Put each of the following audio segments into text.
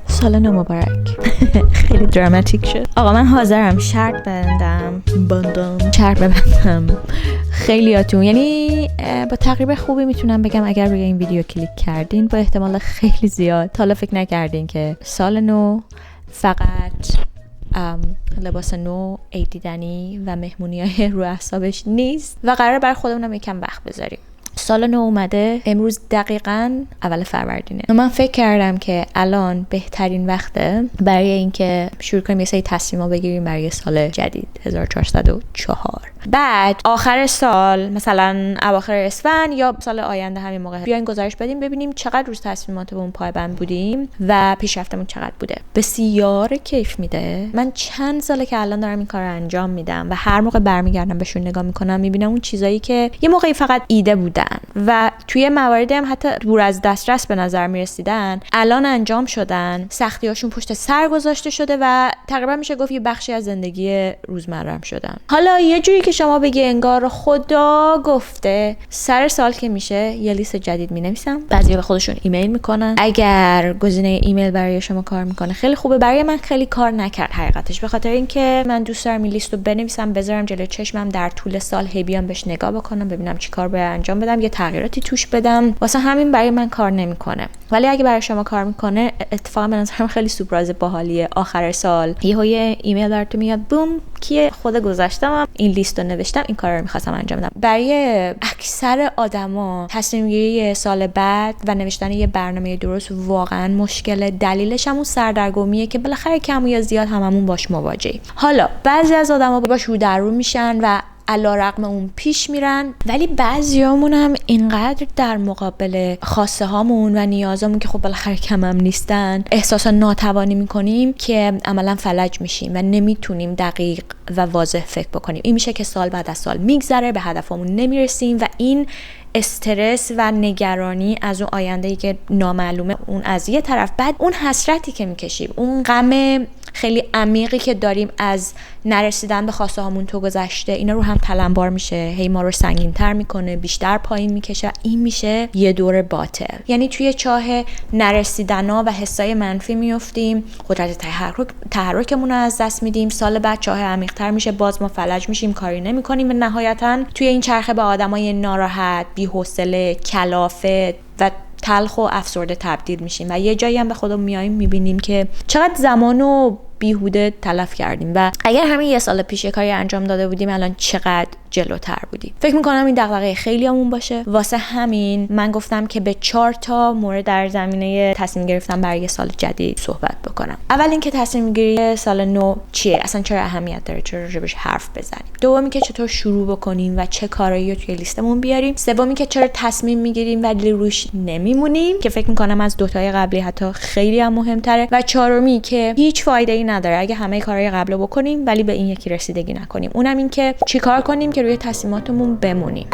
سال نو مبارک. خیلی دراماتیک شد. آقا من حاضرم شرط ببندم خیلیاتون، یعنی با تقریب خوبی میتونم بگم اگر روی این ویدیو کلیک کردین با احتمال خیلی زیاد تا حالا فکر نکردین که سال نو فقط لباس نو، عید دیدنی و مهمونی‌های رو اعصابش نیست و قراره برای خودمونم یکم وقت بذاریم. سال نو اومده، امروز دقیقاً اول فروردینه. من فکر کردم که الان بهترین وقته برای اینکه شروع کنیم یه سری تصمیم‌ها بگیریم برای سال جدید 1404. بعد آخر سال، مثلا اواخر اسفند یا سال آینده همین موقع بیاین گزارش بدیم ببینیم چقدر روز تصمیماتمون پایبند بودیم و پیشرفتمون چقدر بوده. بسیار کیف میده. من چند ساله که الان دارم این کار رو انجام میدم و هر موقع برمیگردم بهشون نگاه میکنم میبینم اون چیزایی که یه موقعی فقط ایده بودن و توی مواردی هم حتی دور از دسترس به نظر میرسیدن الان انجام شدن، سختیاشون پشت سر گذاشته شده و تقریبا میشه گفت یه بخشی از زندگی روزمره‌ام شدن. حالا یه جوری که شما بگی انگار خدا گفته سر سال که میشه یه لیست جدید مینویسم. بعضیا به خودشون ایمیل میکنن. اگر گزینه ایمیل برای شما کار میکنه خیلی خوبه. برای من خیلی کار نکرد حقیقتش، به خاطر اینکه من دوست دارم این لیست رو بنویسم بذارم جلوی چشمم، در طول سال هی بیام بهش نگاه بکنم ببینم چی کار باید انجام بدم، یه تغییراتی توش بدم. واسه همین برای من کار نمیکنه. ولی اگه برای شما کار میکنه اتفاقا به نظرم خیلی سورپرایز باحالیه. آخر سال یه ایمیل براتون میاد بوم کیه خود گذاشتم این لیست رو نوشتم این کارا رو می‌خواستم انجام بدم. برای اکثر آدما تصمیم گیری سال بعد و نوشتن یه برنامه درست واقعا مشکل. دلیلش همون سردرگمیه که بالاخره کم یا زیاد هممون باش مواجهیم. حالا بعضی از آدما باش رو در رو میشن و علیرغم اون پیش میرن، ولی بعضیامون هم اینقدر در مقابل خواسته هامون و نیازامون که خب بالاخره کم هم نیستن احساس ناتوانی میکنیم که عملا فلج میشیم و نمیتونیم دقیق و واضح فکر بکنیم. این میشه که سال بعد از سال میگذره، به هدفمون نمیرسیم و این استرس و نگرانی از اون آینده‌ای که نامعلومه اون از یه طرف، بعد اون حسرتی که میکشیم، اون غم خیلی عمیقی که داریم از نرسیدن به خواسته هامون تو گذشته، اینا رو هم تلمبار میشه، هی ما رو سنگین‌تر میکنه، بیشتر پایین میکشه. این میشه یه دور باطل. یعنی توی چاه نرسیدنا و حسای منفی میافتیم، قدرت تحرکمون رو از دست میدیم، سال بعد چاه عمیق‌تر میشه، باز ما فلج میشیم، کاری نمیکنیم و نهایتاً توی این چرخه به آدمای ناراحت، بی‌حوصله، کلافه و تلخ و افسرده تبدیل میشیم و یه جایی هم به خودمون میاییم میبینیم که چقدر زمانو بیهوده تلف کردیم و اگر همین یه سال پیش کاری انجام داده بودیم الان چقدر جلوتر بودیم. فکر میکنم این دغدغه خیلیامون باشه. واسه همین من گفتم که به 4 تا مورد در زمینه تصمیم گرفتن برای یه سال جدید صحبت بکنم. اول اینکه تصمیم گیری سال نو چیه، اصلا چرا اهمیت داره، چرا راجبش حرف بزنیم. دومی که چطور شروع بکنیم و چه کارایی رو توی لیستمون بیاریم. سومی که چرا تصمیم میگیریم ولی روش نمیمونیم که فکر میکنم از 2 تای قبلی حتی خیلی هم مهمتره. و چهارمی که هیچ فایده‌ای نداره اگه همه کارهای قبلو بکنیم ولی به این یکی رسیدگی نکنیم. اونم این که چیکار کنیم که روی تصمیماتمون بمونیم.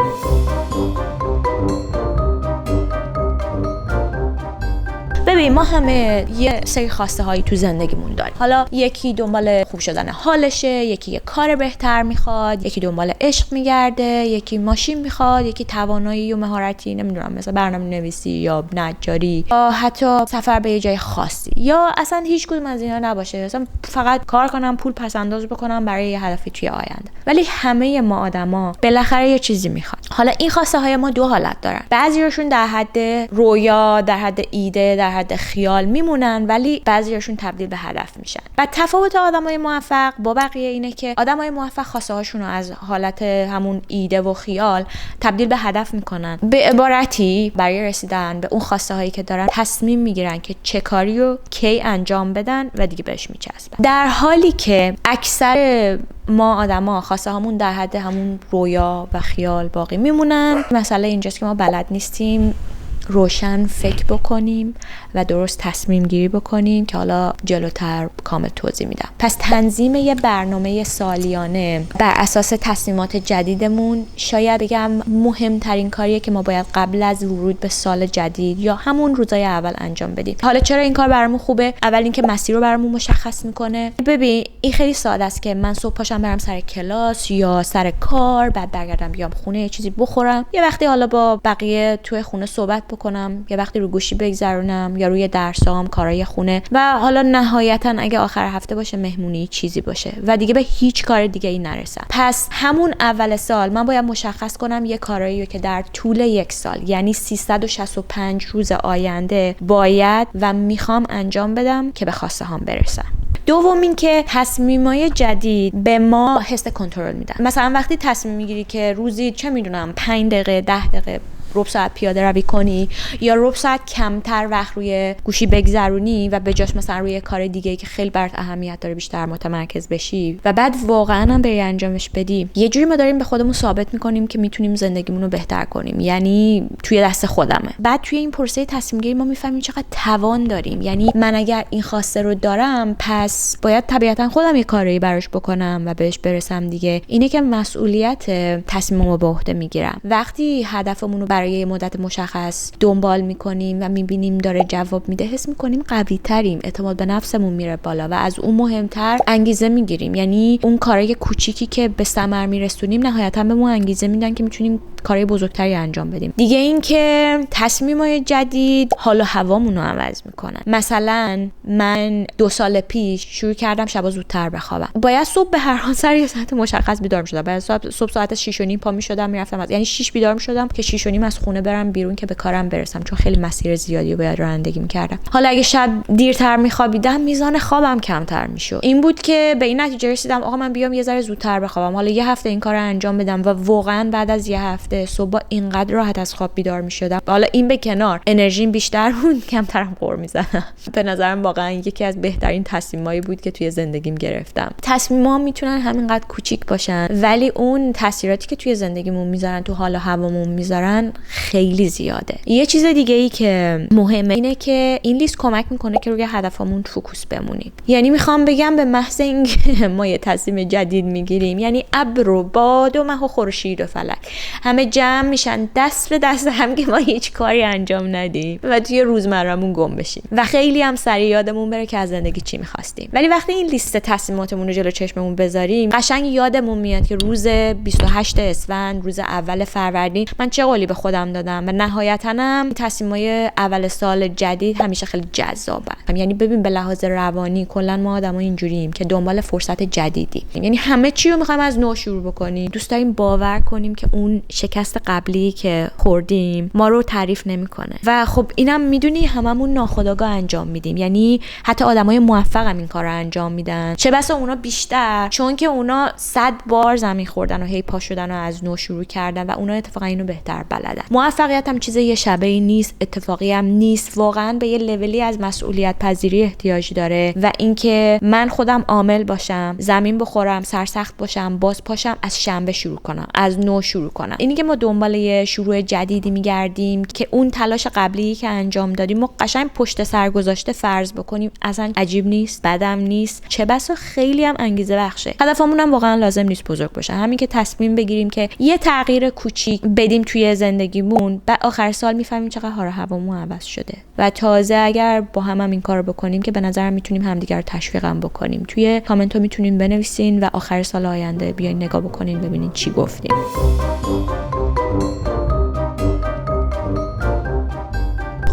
ببین ما همه یه سری خواسته هایی تو زندگیمون داریم. حالا یکی دنبال خوب شدن حالشه، یکی یه کار بهتر میخواد، یکی دنبال عشق میگرده، یکی ماشین میخواد، یکی توانایی و مهارتی نمیدونم مثلا برنامه‌نویسی یا نجاری یا حتی سفر به یه جای خاصی یا اصلا هیچ کدوم از اینا نباشه، مثلا فقط کار کنم پول پس انداز بکنم برای یه هدفی توی آینده. ولی همه ما آدما بالاخره یه چیزی میخوان. حالا این خواسته های ما 2 حالت دارن. بعضیاشون در حد رویا، در حد ایده، در حد خیال میمونن ولی بعضیاشون تبدیل به هدف میشن. و تفاوت آدمای موفق با بقیه اینه که آدمای موفق خواسته هاشون رو از حالت همون ایده و خیال تبدیل به هدف میکنن. به عبارتی برای رسیدن به اون خواسته هایی که دارن تصمیم میگیرن که چه کاری رو کی انجام بدن و دیگه بهش میچسبن. در حالی که اکثر ما آدما خواسته هامون در حد همون رویا و خیال باقی میمونن. مسئله اینجاست که ما بلد نیستیم روشن فکر بکنیم و درست تصمیم گیری بکنیم که حالا جلوتر کامل توضیح میدم. پس تنظیم یه برنامه سالیانه بر اساس تصمیمات جدیدمون شاید بگم مهمترین کاریه که ما باید قبل از ورود به سال جدید یا همون روزای اول انجام بدیم. حالا چرا این کار برامون خوبه؟ اول اینکه مسیر رو برامون مشخص میکنه. ببین این خیلی ساده است که من صبح پاشم برم سر کلاس یا سر کار، بعد برگردم بیام خونه یه چیزی بخورم، یه وقتی حالا با بقیه توی خونه صحبت بکنم، یا وقتی رو گوشی بگذرونم، یا روی درسام، کارهای خونه، و حالا نهایتا اگه آخر هفته باشه مهمونی چیزی باشه و دیگه به هیچ کار دیگه ای نرسم. پس همون اول سال من باید مشخص کنم یه کارایی که در طول یک سال، یعنی 365 روز آینده باید و میخوام انجام بدم که به خواسته هام برسم. دوم این که تصمیمای جدید به ما حس کنترل میدن. مثلا وقتی تصمیم میگیری که روزی چه میدونم 5 دقیقه 10 دقیقه ربع ساعت پیاده روی کنی یا ربع ساعت کمتر وقت روی گوشی بگذرونی و به جاش مثلا روی کار دیگه‌ای که خیلی برات اهمیت داره بیشتر متمرکز بشی و بعد واقعا هم بری انجامش بدی، یه جوری ما داریم به خودمون ثابت میکنیم که میتونیم زندگیمون رو بهتر کنیم، یعنی توی دست خودمه. بعد توی این پروسه تصمیم گیری ما میفهمیم چقدر توان داریم، یعنی من اگر این خواسته رو دارم پس باید طبیعتا خودم یه کاری براش بکنم و بهش برسم دیگه. اینه که مسئولیت تصمیممو به عهده میگیرم. وقتی هدفمون رو برای مدت مشخص دنبال میکنیم و میبینیم داره جواب میده، حس میکنیم قوی تریم، اعتماد به نفسمون میره بالا و از اون مهمتر انگیزه میگیریم. یعنی اون کارهای کوچیکی که به ثمر میرسونیم نهایتا به ما انگیزه میدن که میتونیم کارهای بزرگتری انجام بدیم. دیگه این که تصمیمای جدید حال و هوامون رو عوض میکنن. مثلا من 2 سال پیش شروع کردم شبا زودتر بخوابم. باید صبح به هر حال سر یه ساعت مشخص بیدار میشدم. باید صبح ساعت 6:30 پا میشدم میرفتم، یعنی 6 بیدار میشدم که 6:30 از خونه برم بیرون که به کارم برسم، چون خیلی مسیر زیادی باید رانندگی میکردم. حالا اگه شب دیرتر میخوابیدم میزان خوابم کمتر میشد. این بود که به این نتیجه رسیدم آقا من بیام یه ذره زودتر بخوابم، حالا یه هفته این کارو انجام بدم و واقعا بعد از یه هفته صبح اینقدر راحت از خواب بیدار میشدم. حالا این به کنار، انرژیم بیشتر بود، کمترم قور میزنم. به نظرم واقعا یکی از بهترین تصمیمایی بود که توی زندگیم گرفتم. تصمیم‌ها میتونن همینقدر کوچیک باشن ولی اون تاثیراتی که توی زندگیمون میذارن، تو حال و هوامون میذارن، خیلی زیاده. یه چیز دیگه ای که مهمه اینه که این لیست کمک میکنه که روی هدفمون فوکوس بمونیم. یعنی میخوام بگم به محض اینکه ما یه تصمیم جدید میگیریم، یعنی ابر و باد و مه و خورشید و فلک همه جمع میشن دست به دست هم که ما هیچ کاری انجام ندیم و توی روزمره‌مون گم بشیم و خیلی هم سریع یادمون بره که از زندگی چی میخواستیم. ولی وقتی این لیست تصمیماتمون رو جلو چشممون بذاریم، قشنگ یادمون میاد که روز 28 اسفند، روز اول فروردین، من چه قولی به خودم دادم و نهایتاً هم تصمیمای اول سال جدید همیشه خیلی جذابه. یعنی ببین به لحاظ روانی کلا ما آدما اینجوریم که دنبال فرصت جدیدی، یعنی همه چی رو میخوایم از نو شروع بکنیم. دوست داریم باور کنیم که اون شکست قبلی که خوردیم ما رو تعریف نمیکنه و خب اینم میدونی هممون ناخودآگاه انجام میدیم. یعنی حتی آدمای موفق هم این کار رو انجام میدن، چه بسا اونا بیشتر، چون که اونا 100 بار زمین خوردن و هی پا شدن و از نو شروع کردن و اونا اتفاقا اینو بهتر بلدن. موفقیت هم چیز یه شبه‌ای نیست، اتفاقی هم نیست، واقعا به یه لولی از مسئولیت پذیری احتیاج داره و اینکه من خودم عامل باشم، زمین بخورم، سرسخت باشم، باز پاشم، از شنبه شروع کنم، از نو شروع کنم. اینی که ما دنبال یه شروع جدیدی میگردیم که اون تلاش قبلی که انجام دادیم ما قشنگ پشت سر گذاشته فرض بکنیم، اصلا عجیب نیست، بدم نیست، چه بسا خیلی هم انگیزه بخشه. هدفمون هم واقعا لازم نیست بزرگ باشه، همین که تصمیم بگیریم که یه تغییر کوچیک بدیم توی زندگیمون، بعد آخر سال میفهمیم چقدر حال و هوامون عوض شده و تازه اگر با هم این کارو بکنیم که به نظرم میتونیم همدیگه رو تشویق هم بکنیم. توی کامنت ها میتونین بنویسین و آخر سال آینده بیاین نگاه بکنین ببینین چی گفتیم.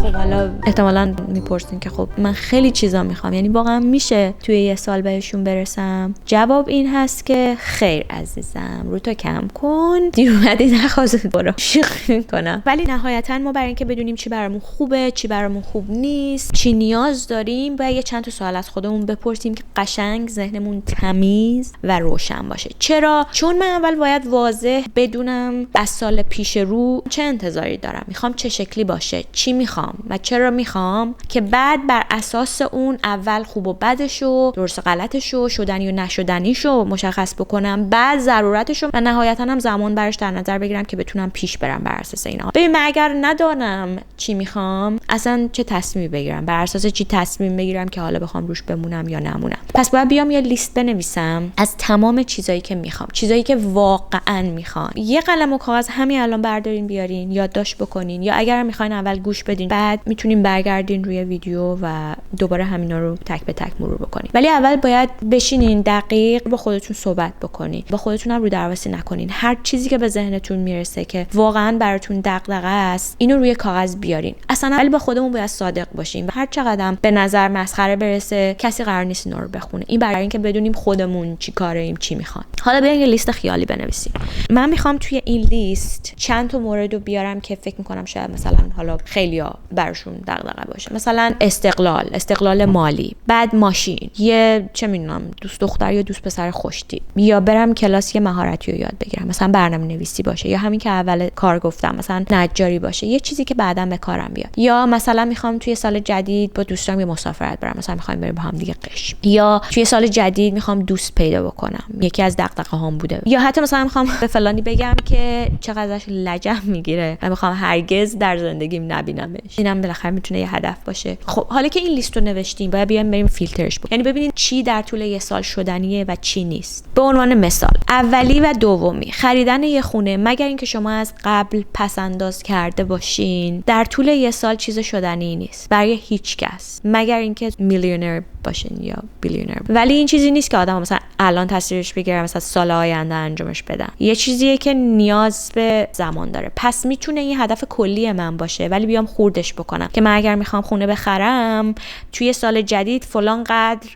خب حالا احتمالاً میپرسین که خب من خیلی چیزا میخوام، یعنی واقعا میشه توی یه سال بهشون برسم؟ جواب این هست که خیر عزیزم، رو تو کم کن، دیر اومدی نخواست برو شوخی کنم. ولی نهایتاً ما برای اینکه بدونیم چی برامون خوبه، چی برامون خوب نیست، چی نیاز داریم، باید یه چند تا سوال از خودمون بپرسیم که قشنگ ذهنمون تمیز و روشن باشه. چرا؟ چون من اول باید واضح بدونم از سال پیش رو چه انتظاری دارم، میخوام چه شکلی باشه، چی میخوام و چرا میخوام، که بعد بر اساس اون اول خوب و بدشو، درست و غلطشو، شدنی و نشدنیشو مشخص بکنم، بعد ضرورتشو و نهایتا هم زمان براش در نظر بگیرم که بتونم پیش برم بر اساس اینا. ببین من اگر ندانم چی میخوام، اصلا چه تصمیمی بگیرم، بر اساس چی تصمیم بگیرم که حالا بخوام روش بمونم یا نمونم. پس باید بیام یه لیست بنویسم از تمام چیزایی که میخوام، چیزایی که واقعا میخوام. یه قلم و کاغذ همین الان بردارین بیارین، یادداشت بکنین، یا اگر میخواین اول گوش بدین بعد میتونیم برگردین روی ویدیو و دوباره همینا رو تک به تک مرور بکنین. ولی اول باید بشینین دقیق با خودتون صحبت بکنین، با خودتون هم رو درواسی نکنین. هر چیزی که به ذهنتون میرسه که واقعا براتون دغدغه است، اینو روی کاغذ بیارین. اصلا ولی با خودمون باید صادق باشیم و هر چقدر به نظر مسخره برسه کسی قرار نیست اینا رو بخونه. این برای اینکه بدونیم خودمون چی کاریم، چی میخوان. حالا بیاین یه لیست خیالی بنویسیم. من میخوام توی این لیست چند تا مورد رو بیارم که فکر میکنم شاید مثلا حالا خیلیا براشون دغدغه باشه. مثلا استقلال مالی، بعد ماشین، یه چه میدونم دوست دختر یا دوست پسر خوشتیپ، یا برم کلاس یه مهارتی رو یاد بگیرم، مثلا برنامه‌نویسی باشه، یا همین که اول کار گفتم مثلا نجاری باشه، یه چیزی که بعداً به کارم بیاد. یا مثلا میخوام توی سال جدید با دوستام یه مسافرت برم، مثلا میخوایم بریم با هم دیگه قشم، یا توی سال جدید میخوام دوست پیدا بکنم، یکی از دغدغه‌هام بوده. یا حتی مثلا میخوام به فلانی بگم که چقدرش لجم میگیره و میخوام هرگز در زندگیم نبینمش. اینم بالاخره میتونه یه هدف باشه. خب حالا که این لیست رو نوشتیم باید بیایم بریم فیلترش بکنیم، یعنی ببینید چی در طول یه سال شدنیه و چی نیست. به عنوان مثال، اولی و دومی خریدن یه خونه، مگر اینکه شما از قبل پس انداز کرده باشین، در طول یه سال چیز شدنی نیست برای هیچ کس، مگر اینکه میلیونر باشین یا بیلیونر. ولی این چیزی نیست که آدم مثلا الان تصویرش بگیره مثلا سال آینده انجامش بدن. یه چیزیه که نیاز به زمان داره. پس میتونه یه هدف کلی من باشه ولی بیام خوردش بکنم که من اگر میخوام خونه بخرم توی سال جدید فلان قدر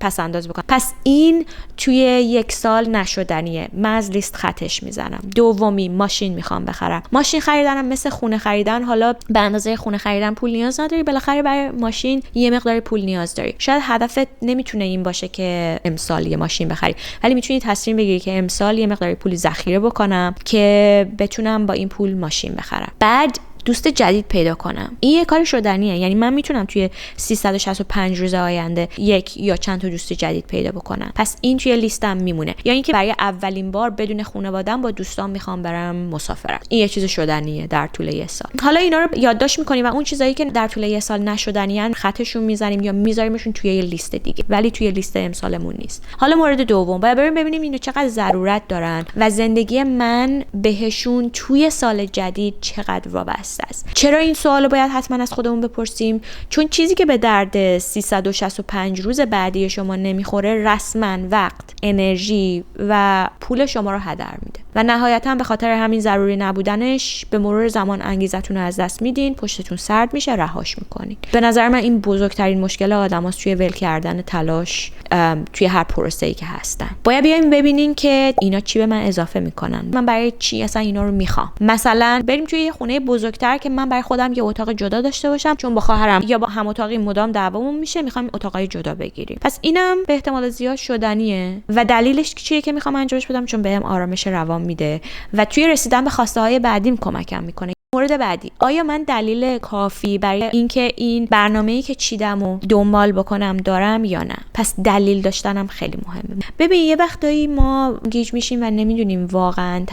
پس انداز بکنم. پس این توی یک سال نشدنیه، من از لیست خطش میزنم. دومی، ماشین میخوام بخرم. ماشین خریدنم مثل خونه خریدن، حالا به اندازه خونه خریدن پول نیاز نداری، بالاخره برای ماشین یه مقدار پول نیاز داری. شاید هدفت نمیتونه این باشه که امسال یه ماشین بخری، ولی میتونی تصمیم بگیری که امسال یه مقدار پول ذخیره بکنم که بتونم با این پول ماشین بخرم. بعد دوست جدید پیدا کنم. این یه کار شدنیه، یعنی من میتونم توی 365 روز آینده یک یا چند تا دوست جدید پیدا بکنم. پس این توی لیستم میمونه. یا اینکه برای اولین بار بدون خانواده‌ام با دوستان میخوام برم مسافرت. این یه چیز شدنیه در طول یه سال. حالا اینا رو یادداشت میکنیم و اون چیزایی که در طول یه سال نشدنیان خطشون میزنیم یا میذاریمشون توی یه لیست دیگه، ولی توی لیست امسالمون نیست. حالا مورد دوم، باید بریم ببینیم اینو چقدر ضرورت دارن و زندگی من بهشون توی سال جدید چقدر وابسته است. چرا این سوالو باید حتما از خودمون بپرسیم؟ چون چیزی که به درد 365 روز بعدی شما نمیخوره رسما وقت، انرژی و پول شما رو هدر میده و نهایتا به خاطر همین ضروری نبودنش به مرور زمان انگیزتون رو از دست میدین، پشتتون سرد میشه، رهاش میکنین. به نظر من این بزرگترین مشکل آدماست توی ول کردن تلاش توی هر پروسه‌ای که هستن. باید بیایم ببینین که اینا چی به من اضافه میکنن، من برای چی اصلا اینا رو میخوام. مثلا بریم توی یه خونه بزرگتر که من برای خودم یه اتاق جدا داشته باشم، چون با خواهرم یا با هم اتاقی مدام دعوامون میشه، میخوام اتاقای جدا بگیریم. پس اینم به احتمال زیاد شدنیه و دلیلش چیه که میخوام انجامش بدم؟ چون بهم آرامش روان میده و توی رسیدن به خواسته های بعدیم کمکم میکنه. مورد بعدی، آیا من دلیل کافی برای اینکه این برنامه‌ای که چیدم و دنبال بکنم دارم یا نه؟ پس دلیل داشتنم خیلی مهمه. ببین یه وقتایی ما گیج میشیم و نمیدونیم واقعا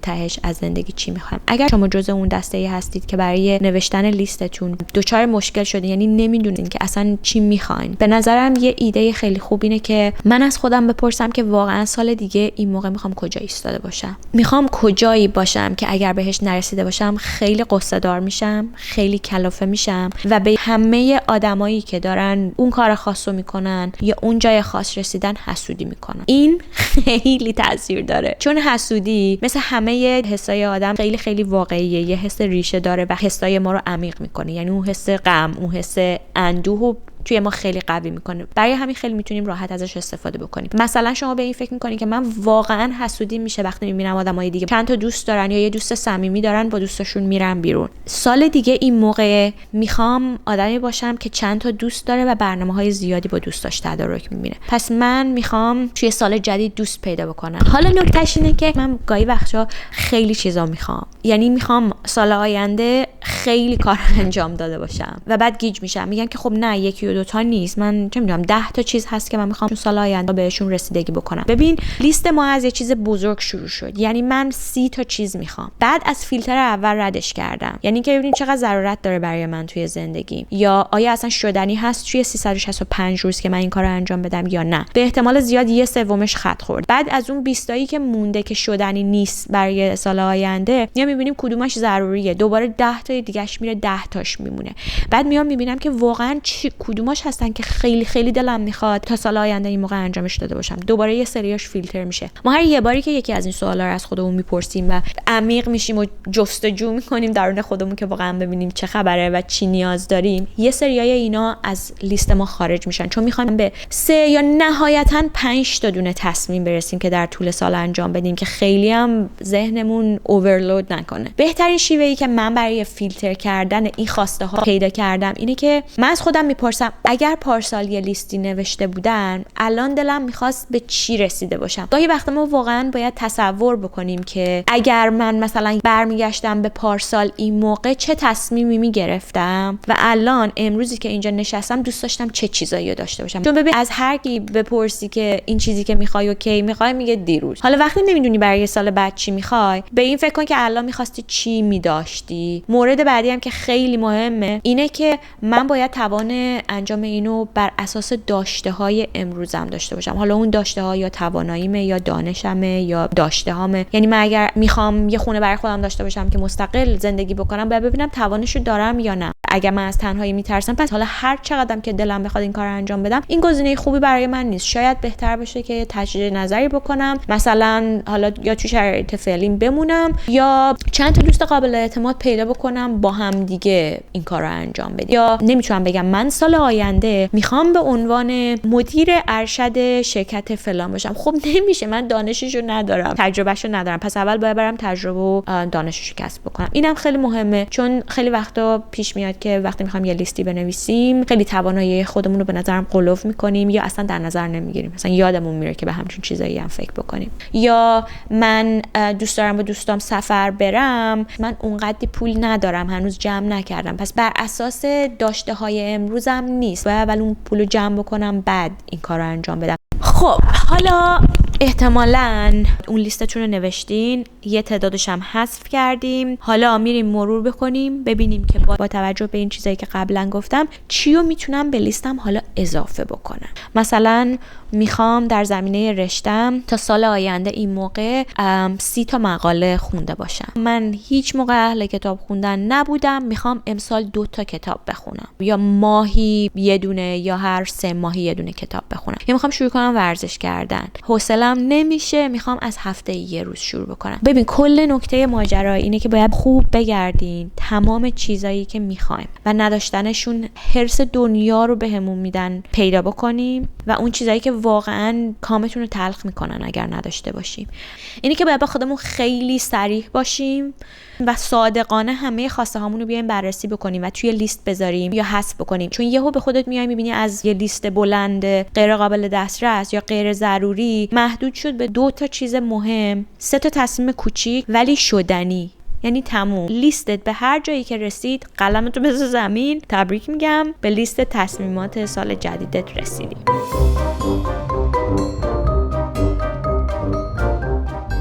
تهش از زندگی چی میخوایم. اگر شما جزء اون دسته‌ای هستید که برای نوشتن لیستتون دچار مشکل شده، یعنی نمیدونین که اصلا چی میخواین، به نظرم یه ایده خیلی خوب اینه که من از خودم بپرسم که واقعا سال دیگه این موقع میخوام کجا ایستاده باشم، میخوام کجایی باشم که اگر بهش نرسیده باشم خیلی قصه دار میشم، خیلی کلافه میشم و به همه آدمایی که دارن اون کار خاصو میکنن یا اون جای خاص رسیدن حسودی میکنن. این خیلی تاثیر داره، چون حسودی مثل همه حسای آدم خیلی خیلی واقعیه، یه حس ریشه داره و حسای ما رو عمیق میکنه. یعنی اون حس غم، اون حس اندوه و توی ما خیلی قوی میکنه. برای همین خیلی میتونیم راحت ازش استفاده بکنیم. مثلا شما به این فکر میکنین که من واقعا حسودی میشه وقتی میبینم آدمای دیگه چند تا دوست دارن یا یه دوست صمیمی دارن با دوستاشون میرن بیرون. سال دیگه این موقع میخوام آدمی باشم که چند تا دوست داره و برنامه‌های زیادی با دوستاش تدارک میبینه. پس من میخوام توی سال جدید دوست پیدا بکنم. حالا نکتهش اینه که من گاهی وقتا خیلی چیزا میخوام، یعنی میخوام سال آینده خیلی کار انجام داده باشم و بعد گیج میشم، میگم که خب نه، یکی و 1 و 2 تا نیست، من چه میدونم 10 تا چیز هست که من میخوام تو سال آینده بهشون رسیدگی بکنم. ببین لیست ما از یه چیز بزرگ شروع شد، یعنی من 30 تا چیز میخوام، بعد از فیلتر اول ردش کردم، یعنی که ببینیم چقدر ضرورت داره برای من توی زندگی، یا آیا اصلا شدنی هست توی 365 روز که من این کارو انجام بدم یا نه. به احتمال زیاد 1/3 خط خورد. بعد از اون 20 تایی که مونده که شدنی نیست برای سال آینده، یا میبینیم کدومش ضروریه، دوباره 10 تا دیگه‌اش میره 10 تاش میمونه. بعد میام میبینم که واقعا کدوماش هستن که خیلی خیلی دلم میخواد تا سال آینده این موقع انجامش داده باشم. دوباره یه سریاش فیلتر میشه. ما هر یه باری که یکی از این سوالا رو از خودمون میپرسیم و عمیق میشیم و جستجو میکنیم درون خودمون که واقعا ببینیم چه خبره و چی نیاز داریم، یه سریای اینا از لیست ما خارج میشن، چون میخوایم به 3 یا نهایتاً 5 تا دونه تصمیم برسیم که در طول سال انجام بدیم که خیلی هم ذهنمون اوورلود نکنه. بهترین شیوهی که من برای فیلتر کردن این خواسته ها پیدا کردم اینه که من از خودم میپرسم اگر پارسال یه لیستی نوشته بودن الان دلم میخواست به چی رسیده باشم. گاهی وقتا ما واقعا باید تصور بکنیم که اگر من مثلا برمیگشتم به پارسال این موقع چه تصمیمی میگرفتم و الان امروزی که اینجا نشستم دوست داشتم چه چیزایی رو داشته باشم. چون ببین از هر کی بپرسی که این چیزی که میخوای و کی میخوای، میگه دیروز. حالا وقتی نمیدونی برای سال بعد چی میخوای، به این فکر کن که الان میخواستی چی میداشتی. مورد بعدی هم که خیلی مهمه اینه که من باید توان انجام اینو بر اساس داشته های امروزم داشته باشم. حالا اون داشته ها یا تواناییمه یا دانشمه یا داشته هامه. یعنی من اگر میخوام یه خونه برای خودم داشته باشم که مستقل زندگی بکنم، باید ببینم توانشو دارم یا نه. اگر من از تنهایی میترسم، پس حالا هر چقدرم که دلم بخواد این کارو انجام بدم، این گزینه خوبی برای من نیست. شاید بهتر باشه که یه تجدید نظری بکنم، مثلا حالا یا تو شرایط فعلیم بمونم یا چند تا دوست قابل اعتماد پیدا بکنم با هم دیگه این کارو انجام بدیم. یا نمیتونم بگم من سال آینده میخوام به عنوان مدیر ارشد شرکت فلان باشم. خب نمیشه، من دانششو ندارم، تجربهشو ندارم، پس اول باید برم تجربه و دانششو کسب بکنم. اینم خیلی مهمه، چون خیلی وقتا پیش میاد که وقتی میخوام یه لیستی بنویسیم خیلی توانایی خودمون رو به نظرم غلوف میکنیم یا اصلا در نظر نمیگیریم، مثلا یادمون میره که به همچین چیزایی هم فکر بکنیم. یا من دوست دارم با دوستام سفر برم، من اونقدی پول ندارم، هنوز جمع نکردم، پس بر اساس داشته های امروزم نیست، باید اول اون پولو جمع بکنم بعد این کارو انجام بدم. خب حالا احتمالاً اون لیستتون رو نوشتین، یه تعدادش هم حذف کردیم، حالا میریم مرور بکنیم ببینیم که با توجه به این چیزایی که قبلا گفتم چی رو میتونم به لیستم حالا اضافه بکنم. مثلا میخوام در زمینه رشتم تا سال آینده این موقع 30 تا مقاله خونده باشم. من هیچ موقع اهل کتاب خوندن نبودم، میخوام امسال 2 تا کتاب بخونم، یا ماهی یه دونه یا هر 3 ماهی یه دونه کتاب بخونم، یا میخوام شروع کنم ورزش کردن، حوصله‌ام نمیشه، میخوام از هفته یه روز شروع بکنم. ببین کل نکته ماجرا اینه که باید خوب بگردین تمام چیزایی که میخوایم و نداشتنشون حرص دنیا رو بهمون میدن پیدا بکنیم و اون چیزایی که واقعا کامتون رو تلخ میکنن اگر نداشته باشیم. اینی که باید با خودمون خیلی صریح باشیم و صادقانه همه خواسته هامون رو بیایم بررسی بکنیم و توی لیست بذاریم یا حذف بکنیم. چون یهو به خودت میای میبینی از یه لیست بلند غیر قابل دسترس یا غیر ضروری محدود شد به 2 تا چیز مهم، 3 تا تصمیم کوچیک ولی شدنی. یعنی تموم لیستت به هر جایی که رسید قلمتو بذار زمین، تبریک میگم به لیست تصمیمات سال جدیدت رسیدی.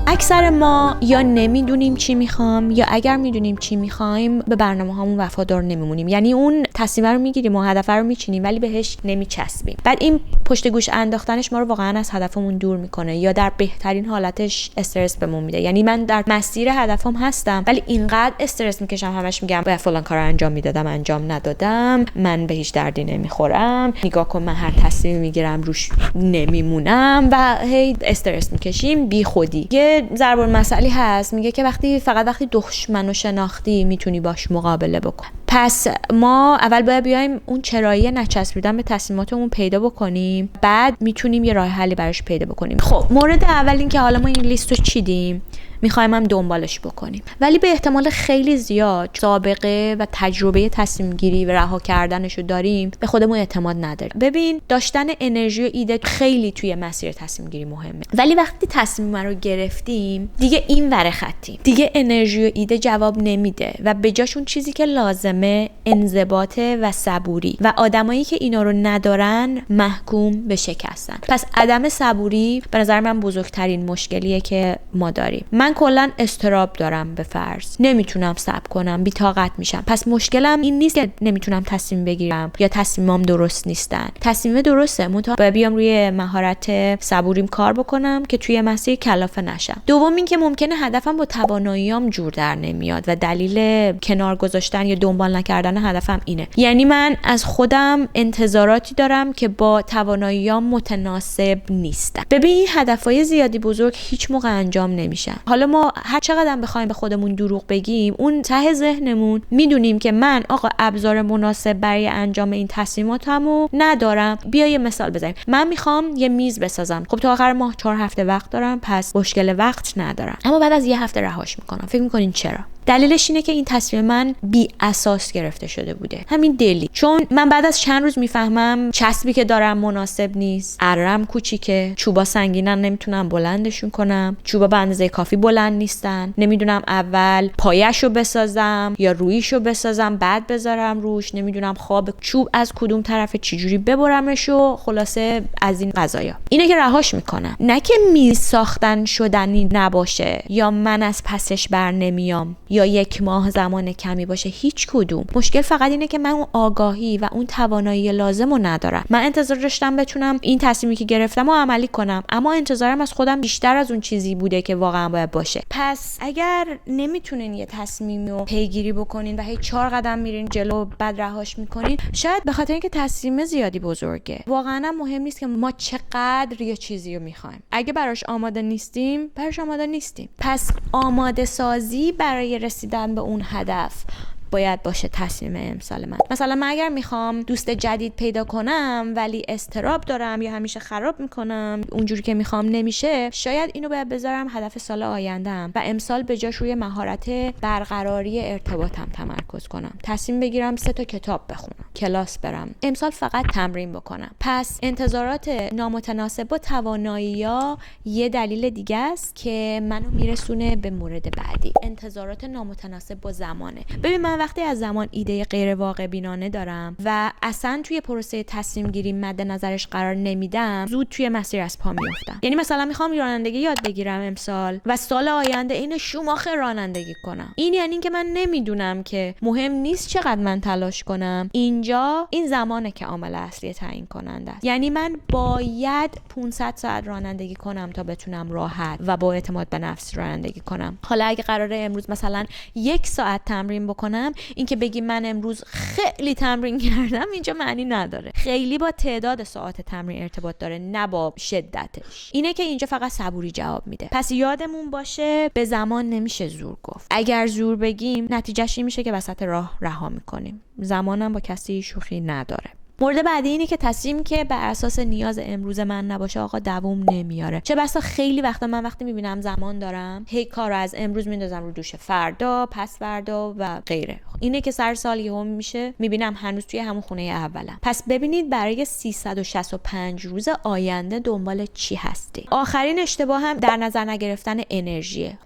اکثر ما یا نمیدونیم چی میخوام یا اگر میدونیم چی میخوایم به برنامه هامون وفادار نمیمونیم. یعنی اون تصمیم رو میگیریم و هدف رو میچینیم ولی بهش نمیچسبیم. بعد این پشت گوش انداختنش ما رو واقعا از هدفمون دور میکنه یا در بهترین حالتش استرس بهمون میده. یعنی من در مسیر هدفم هستم ولی اینقدر استرس میکشم، همش میگم باید فلان کارو انجام میدادم انجام ندادم، من به هیچ دردی نمیخورم، نگاه کن من هر تصمیمی میگیرم روش نمیمونم و هی استرس میکشیم بی خودی. یه ضرب المثلی هست میگه که فقط وقتی دشمن رو شناختی میتونی باش مقابله بکن. پس ما اول باید بیایم اون چرایی نچسبیدن به تصمیماتمون پیدا بکنیم، بعد میتونیم یه راه حلی براش پیدا بکنیم. خب مورد اول این که حالا ما این لیست رو چیدیم، میخوایم هم دنبالش بکنیم. ولی به احتمال خیلی زیاد سابقه و تجربه تصمیم گیری و رها کردنشو داریم، به خودمون اعتماد نداریم. ببین، داشتن انرژی و ایده خیلی توی مسیر تصمیم گیری مهمه، ولی وقتی تصمیم رو گرفتیم دیگه این ور خطیم، دیگه انرژی و ایده جواب نمیده و به جاشون چیزی که لازمه انضباط و صبوری و آدمایی که اینا رو ندارن محکوم به شکستن. پس عدم صبوری به نظر من بزرگترین مشکلیه که ما داریم. من کلا اضطراب دارم، به فرض نمیتونم صبر کنم، بی‌طاقت میشم. پس مشکلم این نیست که نمیتونم تصمیم بگیرم یا تصمیمام درست نیستن. تصمیم درسته، منتها باید بیام روی مهارت صبوریم کار بکنم که توی مسیر کلافه نشم. دوم این که ممکنه هدفم با تواناییام جور در نمیاد و دلیل کنار گذاشتن یا دنبال نکردن هدفم اینه. یعنی من از خودم انتظاراتی دارم که با تواناییام متناسب نیستن. ببین، هدفهای زیادی بزرگ هیچ موقع انجام نمیشن. حالا ما هر چقدر بخوایم به خودمون دروغ بگیم، اون ته ذهنمون میدونیم که من ابزار مناسب برای انجام این تصمیماتمو ندارم. بیا یه مثال بزنیم. من میخوام یه میز بسازم. خب تا آخر ماه 4 هفته وقت دارم، پس مشکل وقت ندارم. اما بعد از 1 هفته رهاش میکنم. فکر میکنین چرا؟ دلیلش اینه که این تصمیم من بی اساس گرفته شده بوده. همین دلی. چون من بعد از چند روز میفهمم چسبی که دارم مناسب نیست، ارم کوچیکه، چوبا سنگینن نمیتونم بلندشون کنم، چوبا به اندازه کافی بلند نیستن، نمیدونم اول پایه‌شو بسازم یا رویشو بسازم بعد بذارم روش، نمیدونم خواب چوب از کدوم طرف چجوری ببرمشو، خلاصه از این قضايا. اینه که رهاش میکنم. نه که میز ساختن شدنی نباشه یا من از پسش بر نمیام یا 1 ماه زمان کمی باشه، هیچ کدوم. مشکل فقط اینه که من اون آگاهی و اون توانایی لازمو ندارم. من انتظار داشتم بتونم این تصمیمی که گرفتم رو عملی کنم، اما انتظارم از خودم بیشتر از اون چیزی بوده که واقعا باید باشه. پس اگر نمیتونین یه تصمیمی رو پیگیری بکنین و هی 4 قدم میرین جلو بعد رهاش میکنین، شاید به خاطر اینکه تصمیم زیادی بزرگه. واقعا مهم نیست که ما چقدر یه چیزی رو میخوایم. اگه براش آماده نیستیم، براش آماده نیستیم. پس آماده سازی برای رسیدن به اون هدف باید باشه تصمیم امسال من. مثلا من اگر میخوام دوست جدید پیدا کنم ولی اضطراب دارم یا همیشه خراب میکنم، اونجوری که میخوام نمیشه، شاید اینو باید بذارم هدف سال آیندهم و امسال به جاش روی مهارت برقراری ارتباطم تمرکز کنم. تصمیم بگیرم 3 تا کتاب بخونم، کلاس برم، امسال فقط تمرین بکنم. پس انتظارات نامتناسب با توانایی‌ها یه دلیل دیگه است که منو میرسونه به مورد بعدی. انتظارات نامتناسب با زمانه. ببین، من وقتی از زمان ایده غیر واقع بینانه دارم و اصلا توی پروسه تصمیم گیری مد نظرش قرار نمیدم، زود توی مسیر از پا میافتم. یعنی مثلا میخوام رانندگی یاد بگیرم امسال و سال آینده این شوماخر رانندگی کنم. این یعنی که من نمیدونم که مهم نیست چقدر من تلاش کنم، اینجا این زمانه که عامل اصلی تعیین کننده است. یعنی من باید 500 ساعت رانندگی کنم تا بتونم راحت و با اعتماد به نفس رانندگی کنم. حالا اگه قراره امروز مثلا 1 ساعت تمرین بکنم، این که بگی من امروز خیلی تمرین کردم اینجا معنی نداره. خیلی با تعداد ساعت تمرین ارتباط داره، نه با شدتش. اینه که اینجا فقط صبوری جواب میده. پس یادمون باشه به زمان نمیشه زور گفت. اگر زور بگیم نتیجهش این میشه که وسط راه رها میکنیم. زمانم با کسی شوخی نداره. مورد بعدی اینه که تصمیم که بر اساس نیاز امروز من نباشه آقا دووم نمیاره. چه بسا خیلی وقتا من وقتی میبینم زمان دارم، هی کار رو از امروز میندازم رو دوش فردا، پس فردا و غیره. اینه که سر سال یهو میشه میبینم هنوز توی همون خونه اولم. پس ببینید برای 365 روز آینده دنبال چی هستی. آخرین اشتباه هم در نظر نگرفتن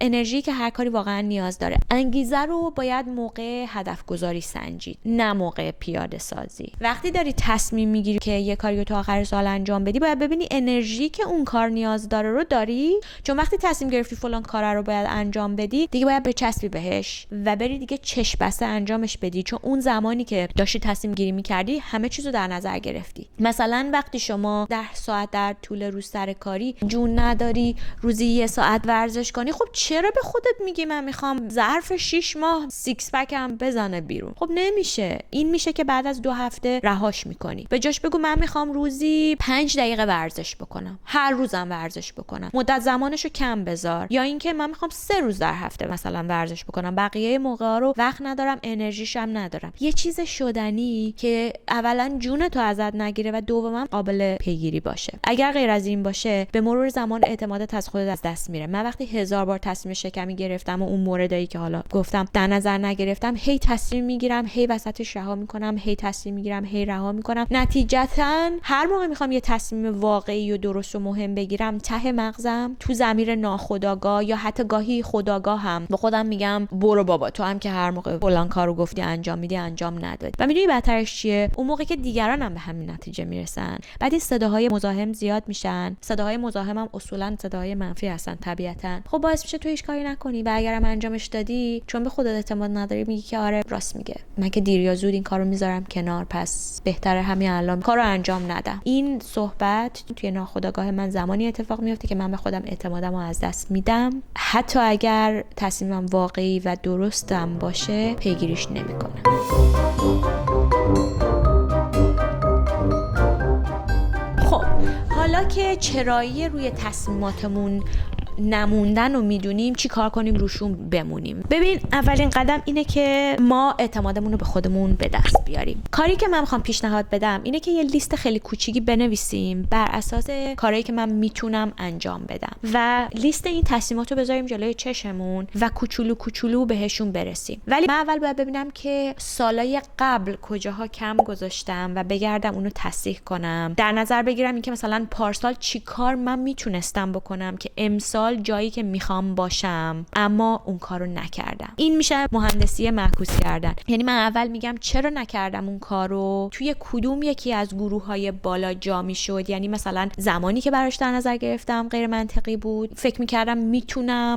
انرژی که هر کاری واقعا نیاز داره. انگیزه رو باید موقع هدف گذاری سنجید، نه موقع پیاده سازی. وقتی داری تصمیم میگیری که یه کاری رو تا آخر سال انجام بدی، باید ببینی انرژی که اون کار نیاز داره رو داری. چون وقتی تصمیم گرفتی فلان کار رو باید انجام بدی، دیگه باید بچسبی بهش و بری دیگه چشم بسته انجامش بدی. چون اون زمانی که داشتی تصمیم گیری میکردی همه چیزو در نظر گرفتی. مثلا وقتی شما 10 ساعت در طول روز سر کاری جون نداری روزی 1 ساعت ورزش کنی، خب چرا به خودت میگی من میخوام ظرف 6 ماه 6 پکم بزنه بیرون؟ خب نمیشه. این میشه که بعد از 2 هفته رهاش میکنی. به جاش بگو من میخوام روزی 5 دقیقه ورزش بکنم، هر روزم ورزش بکنم، مدت زمانشو کم بذار. یا اینکه من میخوام 3 روز در هفته مثلا ورزش بکنم، بقیه موقعا رو وقت ندارم، انرژیشم ندارم. یه چیز شدنی که اولا جون تو ازت نگیره و دوما قابل پیگیری باشه. اگر غیر از این باشه به مرور زمان اعتمادت از خودت از دست میره. من وقتی 1000 بار تصمیم شکمی گرفتم و اون موردایی که حالا گفتم در نظر نگرفتم، هی تصمیم میگیرم، هی وسطش رها میکنم، هی تصمیم میگیرم، هی رها میکنم. نتیجتا هر موقع میخوام یه تصمیم واقعی و درست و مهم بگیرم، ته مغزم تو ضمیر ناخودآگاه یا حتی گاهی خودآگاه هم با خودم میگم برو بابا، تو هم که هر موقع فلان کارو گفتی انجام میدی، انجام ندادی. و میدونی بدترش چیه؟ اون موقع که دیگران هم به همین نتیجه میرسن، بعد این صداهای مزاحم زیاد میشن. صداهای مزاحم هم اصولا صداهای منفی هستن طبیعتا. خب باعث میشه تو هیچ کاری نکنی و اگرم انجامش دادی، چون به خودت اعتماد نداری، میگی که آره راست میگه، من که دیر یا زود این کارو میذارم کنار، پس بهتره همین الان کارو انجام ندم. این صحبت توی ناخودآگاه من زمانی اتفاق میفته که من به خودم اعتمادمو از دست میدم، حتی اگر تصمیمم واقعی و درستم باشه پیگیریش نمیکنم. خب حالا که چرایی روی تصمیماتمون نموندن و میدونیم، چی کار کنیم روشون بمونیم؟ ببین، اولین قدم اینه که ما اعتمادمون رو به خودمون به دست بیاریم. کاری که من میخوام پیشنهاد بدم اینه که یه لیست خیلی کوچیکی بنویسیم بر اساس کارهایی که من میتونم انجام بدم و لیست این تصمیمات رو بذاریم جلوی چشممون و کوچولو کوچولو بهشون برسیم. ولی من اول باید ببینم که سالای قبل کجاها کم گذاشتم و بگردم اونو تصحیح کنم. در نظر بگیرم اینکه مثلا پارسال چی کار من میتونستم بکنم که امسال جایی که میخوام باشم اما اون کارو نکردم. این میشه مهندسی معکوس کردن. یعنی من اول میگم چرا نکردم اون کارو، توی کدوم یکی از گروه‌های بالا جا میشد. یعنی مثلا زمانی که براش در نظر گرفتم غیر منطقی بود، فکر میکردم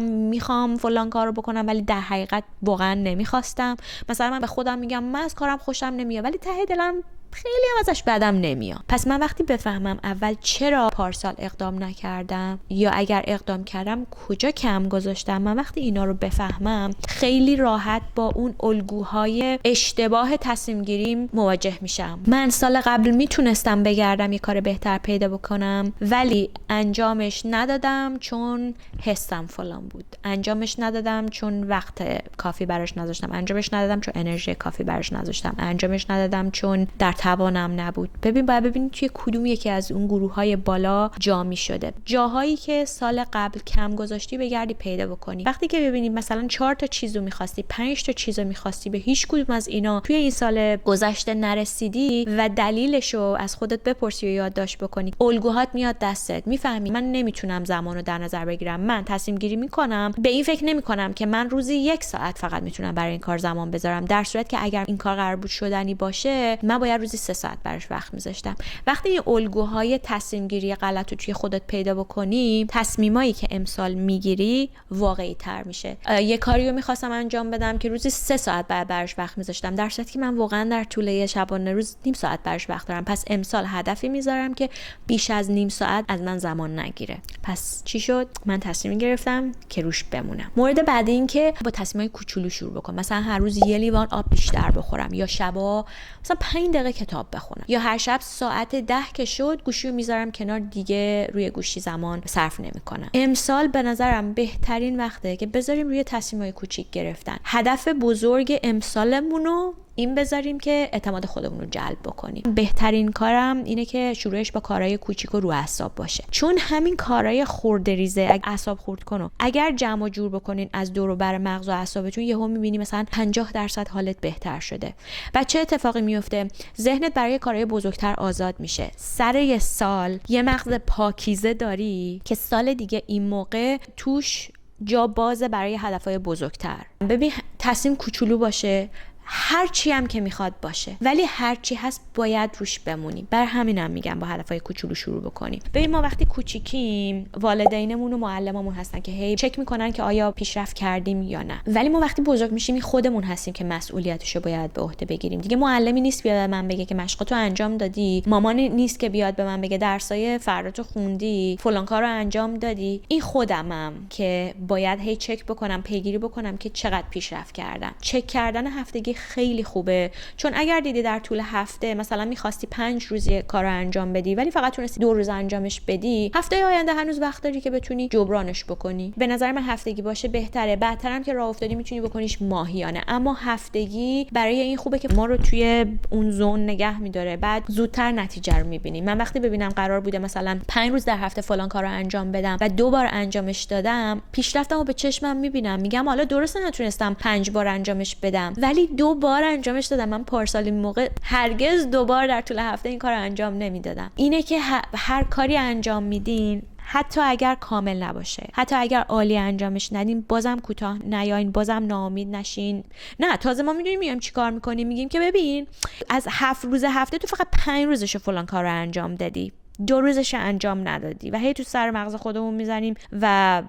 میخوام فلان کارو بکنم ولی در حقیقت واقعا نمیخواستم. مثلا من به خودم میگم من از کارم خوشم نمیاد ولی ته دلم خیلی هم ازش بدم نمیاد. پس من وقتی بفهمم اول چرا پارسال اقدام نکردم یا اگر اقدام کردم کجا کم گذاشتم، من وقتی اینا رو بفهمم خیلی راحت با اون الگوهای اشتباه تصمیم گیریم مواجه میشم. من سال قبل میتونستم بگردم یه کار بهتر پیدا بکنم ولی انجامش ندادم چون حسم فلان بود، انجامش ندادم چون وقت کافی براش نذاشتم، انجامش ندادم چون انرژی کافی براش نذاشتم، انجامش ندادم چون در توانم نبود. باید ببینید توی کدوم یکی از اون گروه‌های بالا جا می‌شده. جاهایی که سال قبل کم گذاشتی بگردی پیدا بکنی. وقتی که ببینید مثلا 4 تا چیزو می‌خواستی، 5 تا چیزو می‌خواستی، به هیچ کدوم از اینا توی این سال گذشته نرسیدی و دلیلشو از خودت بپرسی و یادداشت بکنی، الگوهات میاد دستت، میفهمی من نمیتونم زمانو در نظر بگیرم. من تصمیم گیری می‌کنم، به این فکر نمی‌کنم که من روزی 1 ساعت فقط میتونم برای این کار زمان بذارم، در صورتی که اگر این کار قرار بود شدنی باشه من باید روزی 3 ساعت براش وقت میذاشتم. وقتی این الگوهای تصمیم گیری غلط رو توی خودت پیدا بکنی، تصمیمایی که امسال میگیری واقعی تر میشه. یه کاری رو میخواستم انجام بدم که روزی 3 ساعت براش وقت میذاشتم، در صورتی که من واقعا در طول یه شبانه روز نیم ساعت براش وقت دارم. پس امسال هدفی میذارم که بیش از نیم ساعت از من زمان نگیره. پس چی شد؟ من تصمیم گرفتم که روش بمونم. مورد بعد این که با تصمیمای کوچولو شروع بکنم. مثلا هر روز 1 لیوان آب بیشتر بخورم، یا شبا مثلا 5 دقیقه کتاب بخونم، یا هر شب ساعت 10 که شد گوشیو میذارم کنار، دیگه روی گوشی زمان صرف نمیکنم. امسال به نظرم بهترین وقته که بذاریم روی تصمیمای کوچیک گرفتن. هدف بزرگ امسالمونو این بذاریم که اعتماد خودمون رو جلب بکنیم. بهترین کارم اینه که شروعش با کارهای کوچیک و رو اعصاب باشه، چون همین کارهای خرده ریزه اگه اعصاب خورد کنه، اگر جمع و جور بکنین از دور و بر مغز و اعصابتون، یهو میبینی مثلا 50% حالت بهتر شده. بعد چه اتفاقی میفته؟ ذهنت برای کارهای بزرگتر آزاد میشه. سر یه سال یه مغز پاکیزه داری که سال دیگه این موقع توش جا بازه برای هدفهای بزرگتر. ببین، تصمیم کوچولو باشه، هر چی هم که میخواد باشه، ولی هر چی هست باید روش بمونیم. بر همینم میگم با هدفهای کوچولو شروع بکنیم. ببین، ما وقتی کوچیکیم والدینمون و معلمامون هستن که هی چک میکنن که آیا پیشرفت کردیم یا نه، ولی ما وقتی بزرگ میشیم خودمون هستیم که مسئولیتشو باید به عهده بگیریم. دیگه معلمی نیست بیاد من بگه که مشقاتو انجام دادی، مامانی نیست که بیاد به من بگه درسای فرداتو خوندی، فلان کارو انجام دادی. این خودمم که باید هی چک بکنم، پیگیری بکنم که چقدر پیشرفت کردم. چک کردن هفتگی خیلی خوبه، چون اگر دیدی در طول هفته مثلا می‌خواستی 5 روز یه کارو انجام بدی ولی فقط تونستی 2 روز انجامش بدی، هفته آینده هنوز وقت داری که بتونی جبرانش بکنی. به نظر من هفتگی باشه بهتره. بعدترم که راه افتادی میتونی بکنیش ماهیانه، اما هفتگی برای این خوبه که ما رو توی اون زون نگه میداره، بعد زودتر نتیجه رو میبینیم. من وقتی ببینم قرار بوده مثلا 5 روز در هفته فلان کارو انجام بدم و 2 بار انجامش دادم، پیشرفتمو به چشمم میبینم، میگم حالا درسته نتونستم 5 بار انجامش بدم ولی 2 بار انجامش دادم. من پارسال این موقع هرگز 2 بار در طول هفته این کارو انجام نمیدادم. اینه که هر کاری انجام میدین، حتی اگر کامل نباشه، حتی اگر عالی انجامش ندین، بازم کوتاه نیاین، بازم ناامید نشین. نه، تازه ما میدونیم میایم چیکار میکنیم، میگیم که ببین از 7 روز هفته تو فقط 5 روزش فلان کارو انجام دادی، 2 روزش انجام ندادی و هی تو سر مغز خودمون میزنیم و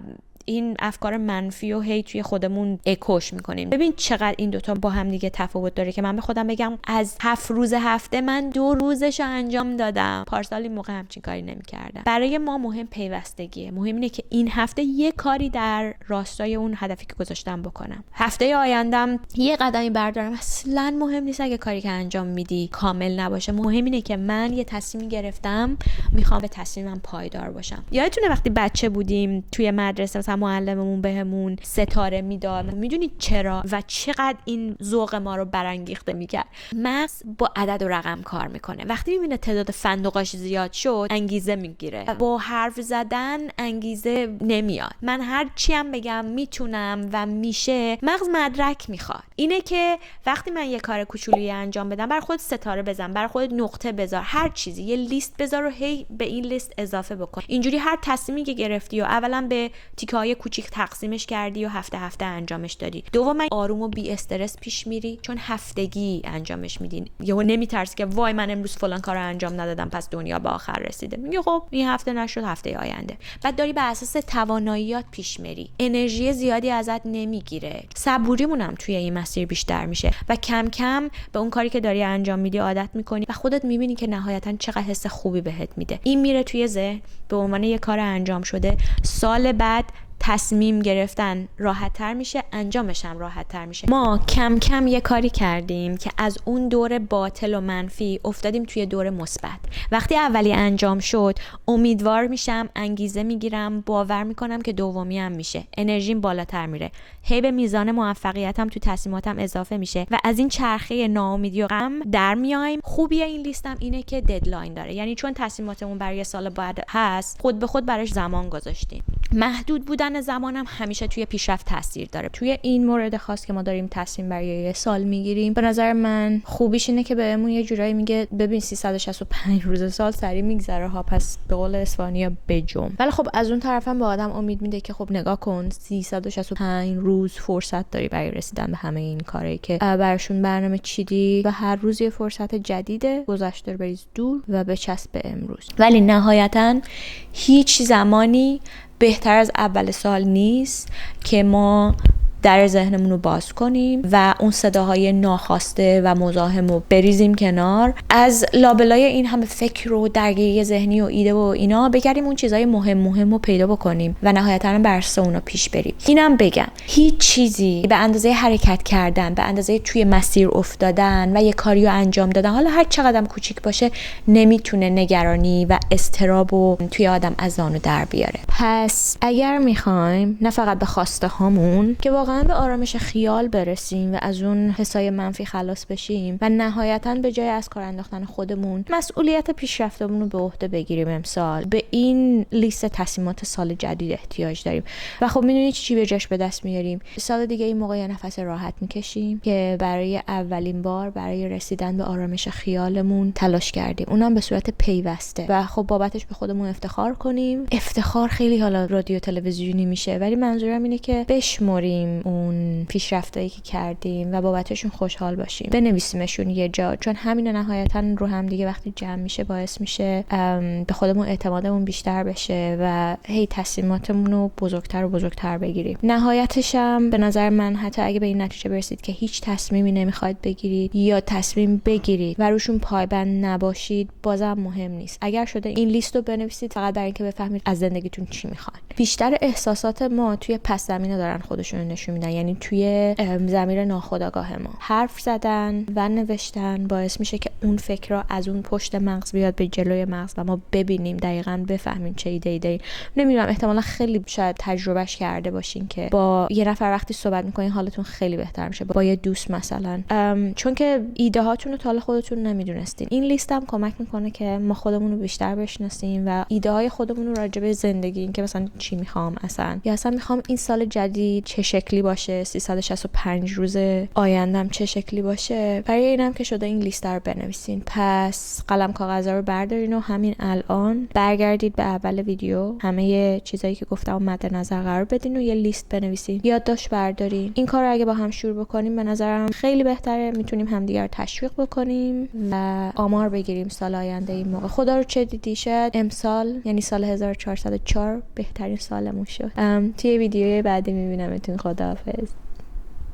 این افکار منفی و هی توی خودمون اکوش میکنیم. ببین چقدر این دوتا با هم دیگه تفاوت داره که من به خودم بگم از 7 روز هفته من 2 روزش انجام دادم، پارسال این موقع همچین کاری نمیکردم. برای ما مهم پیوستگیه. مهم اینه که این هفته یه کاری در راستای اون هدفی که گذاشتم بکنم. هفته آیندم یه قدمی بردارم. اصلا مهم نیست اگه کاری که انجام میدی کامل نباشه. مهم اینه که من یه تصمیمی گرفتم، میخوام به تصمیمم پایدار باشم. یادتونه وقتی بچه بودیم توی مدرسه معلممون بهمون ستاره میداد، میدونید چرا و چقدر این ذوق ما رو برانگیخته میکرد؟ مغز با عدد و رقم کار میکنه. وقتی میبینه تعداد فندقاش زیاد شد انگیزه میگیره. با حرف زدن انگیزه نمیاد. من هر چی هم بگم میتونم و میشه، مغز مدرک میخواد. اینه که وقتی من یه کار کوچولویی انجام بدم، برای خود ستاره بزن، برای خود نقطه بذار، هر چیزی یه لیست بذار و هی به این لیست اضافه بکن. اینجوری هر تصمیمی که گرفتی و اولا به تیکه‌های کوچیک تقسیمش کردی و هفته انجامش دادی. دوم آروم و بی استرس پیش میری، چون هفتگی انجامش میدین. یهو نمیترسی که وای من امروز فلان کارو انجام ندادم پس دنیا به آخر رسیده. میگه خب این هفته نشد، هفته آینده. بعد داری به اساس تواناییات پیش میری. انرژی زیادی ازت نمیگیره. صبوریمون هم توی این مسیر بیشتر میشه و کم کم به اون کاری که داری انجام میدی عادت میکنی و خودت میبینی که نهایتا چقدر حس خوبی بهت میده. این میره توی ذهن به عنوان یه کار انجام شده. سال بعد تصمیم گرفتن راحت تر میشه، انجامش هم راحت تر میشه. ما کم کم یه کاری کردیم که از اون دور باطل و منفی افتادیم توی دور مثبت. وقتی اولی انجام شد امیدوار میشم، انگیزه میگیرم، باور میکنم که دومی هم میشه، انرژیم بالاتر میره، هی به میزان موفقیتم تو تصمیماتم اضافه میشه و از این چرخه ناامیدی و غم در میایم. خوبی این لیستم اینه که ددلاین داره، یعنی چون تصمیماتمون برای سال بعد هست، خود به خود براش زمان گذاشتیم. محدود بودن زمانم همیشه توی پیشرفت تاثیر داره. توی این مورد خاص که ما داریم تصمیم برای یه سال میگیریم، به نظر من خوبیش اینه که بهمون یه جورایی میگه ببین 365 روز سال سریع میگذره ها، پس به قول اسپانیا بجم. ولی خب از اون طرفم به آدم امید میده که خب نگاه کن 365 روز فرصت داری برای رسیدن به همه این کارهایی که براشون برنامه چیدی و هر روز یه فرصت جدیده. گذشته رو بریز دور و بچسب به امروز. ولی نهایتاً هیچ زمانی بهتر از اول سال نیست که ما در ذهنمون رو باز کنیم و اون صداهای ناخواسته و مزاحم رو بریزیم کنار. از لابلای این همه فکر و درگیری ذهنی و ایده و اینا بگردیم اون چیزای مهم رو پیدا بکنیم و نهایتاً بر اساس اونا پیش بریم. اینم بگم هیچ چیزی به اندازه حرکت کردن، به اندازه توی مسیر افتادن و یه کاریو انجام دادن، حالا هر چقدرم کوچیک باشه، نمیتونه نگرانی و اضطراب و توی آدم از آن در بیاره. پس اگر میخوایم نه فقط به خواسته هامون که واقعا به آرامش خیال برسیم و از اون حسای منفی خلاص بشیم و نهایتاً به جای از کار انداختن خودمون مسئولیت پیشرفتمون رو به عهده بگیریم، امسال به این لیست تصمیمات سال جدید احتیاج داریم. و خب میدونید چی به جاش به دست میاریم؟ سال دیگه این موقع یه نفس راحت میکشیم که برای اولین بار برای رسیدن به آرامش خیالمون تلاش کردیم، اونم به صورت پیوسته و خب بابتش به خودمون افتخار کنیم. افتخار خیلی حالا رادیو تلویزیونی میشه، ولی منظورم اینه که بشمریم اون پیشرفتایی که کردیم و بابتشون خوشحال باشیم، بنویسیمشون یه جا، چون همین نهایتاً رو هم دیگه وقتی جمع میشه باعث میشه به خودمون اعتمادمون بیشتر بشه و هی تصمیماتمون رو بزرگتر و بزرگتر بگیریم. نهایتش هم به نظر من حتی اگه به این نتیجه برسید که هیچ تصمیمی نمیخواید بگیرید یا تصمیم بگیرید و روشون پایبند نباشید، بازم مهم نیست. اگر شده این لیست رو بنویسید فقط برای اینکه بفهمید از زندگیتون چی میخواید. بیشتر احساسات ما توی پس زمینه دارن خودشون نشون نشون میدن، یعنی توی ضمیر ناخودآگاه ما حرف زدن و نوشتن باعث میشه که اون فکر را از اون پشت مغز بیاد به جلوی مغز و ما ببینیم، دقیقاً بفهمیم چه ایده‌ای داریم. نمیدونم، احتمالاً خیلی شاید تجربهش کرده باشین که با یه نفر وقتی صحبت میکنین حالتون خیلی بهتر میشه، با یه دوست مثلا، چون که ایده هاتون رو تا حالا خودتون نمیدونستین. این لیست هم کمک میکنه که ما خودمون رو بیشتر بشناسیم و ایده های خودمون رو راجع به زندگی، این که مثلا چی میخوام اصلا، یا اصلا میخوام این سال جدید چه شکلی باشه، 365 روز آیندم چه شکلی باشه. برای اینم که شده این لیست رو بنویسین. پس قلم کاغذ رو بردارین و همین الان برگردید به اول ویدیو، همه چیزایی که گفتم مد نظر قرار بدین و یه لیست بنویسین، یادداشت بردارین. این کار رو اگه با هم شروع بکنیم به نظرم خیلی بهتره، میتونیم همدیگه رو تشویق بکنیم و آمار بگیریم سال آینده. این موقع خدا رو چه دیدی شاید امسال، یعنی سال 1404 بهترین سالمون شد. توی ویدیوی بعدی میبینمتون. خداحافظ.